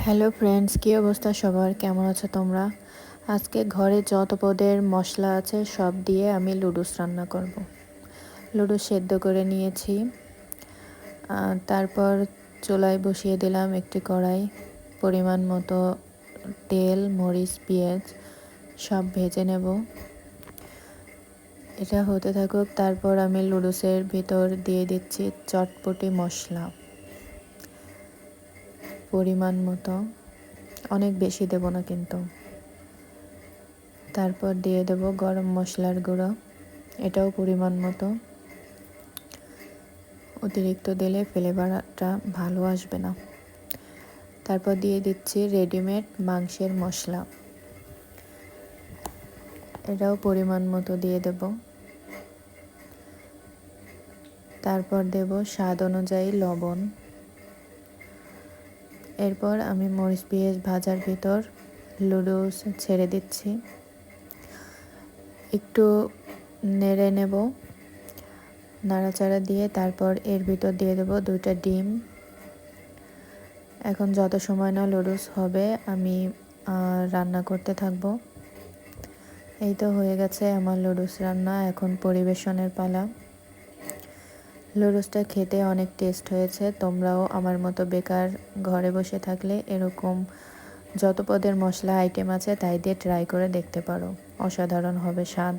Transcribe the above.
Hello friends, কী অবস্থা সবার? কেমন আছো তোমরা? আজকে ঘরে যত পদের মশলা আছে সব দিয়ে আমি লুডুস রান্না করব। লুডুস সেদ্ধ করে নিয়েছি। তারপর চুলায় বসিয়ে দিলাম একটি কড়াই। পরিমাণ মতো তেল, মরিচ, পেঁয়াজ সব ভেজে নেব। এটা হতে থাকুক। তারপর আমি লুডুসের ভিতর দিয়ে দিচ্ছি চটপটি মশলা পরিমাণ মতো, অনেক বেশি দেব না কিন্তু। তারপর দিয়ে দেব গরম মশলার গুঁড়ো, এটাও পরিমাণ মতো। অতিরিক্ত দিলে ফ্লেভারটা ভালো আসবে না। তারপর দিয়ে দিচ্ছি রেডিমেড মাংসের মশলা, এটাও পরিমাণ মতো দিয়ে দেব। তারপর দেব স্বাদ অনুযায়ী লবণ। এরপর আমি মরিচ পেঁয়াজ ভাজার ভিতর লুডুস ছেড়ে দিচ্ছি। একটু নেড়ে নেব, নাড়াচাড়া দিয়ে তারপর এর ভিতর দিয়ে দেব 2টা ডিম। এখন যত সময় না লুডুস হবে আমি রান্না করতে থাকব। এই তো হয়ে গেছে আমার লুডুস রান্না। এখন পরিবেশনের পালা। লুডুসটা খেতে অনেক টেস্ট হয়েছে। তোমরাও আমার মতো বেকার ঘরে বসে থাকলে এরকম যত পদের মশলা আইটেম আছে তাই দিয়ে ট্রাই করে দেখতে পারো। অসাধারণ হবে স্বাদ।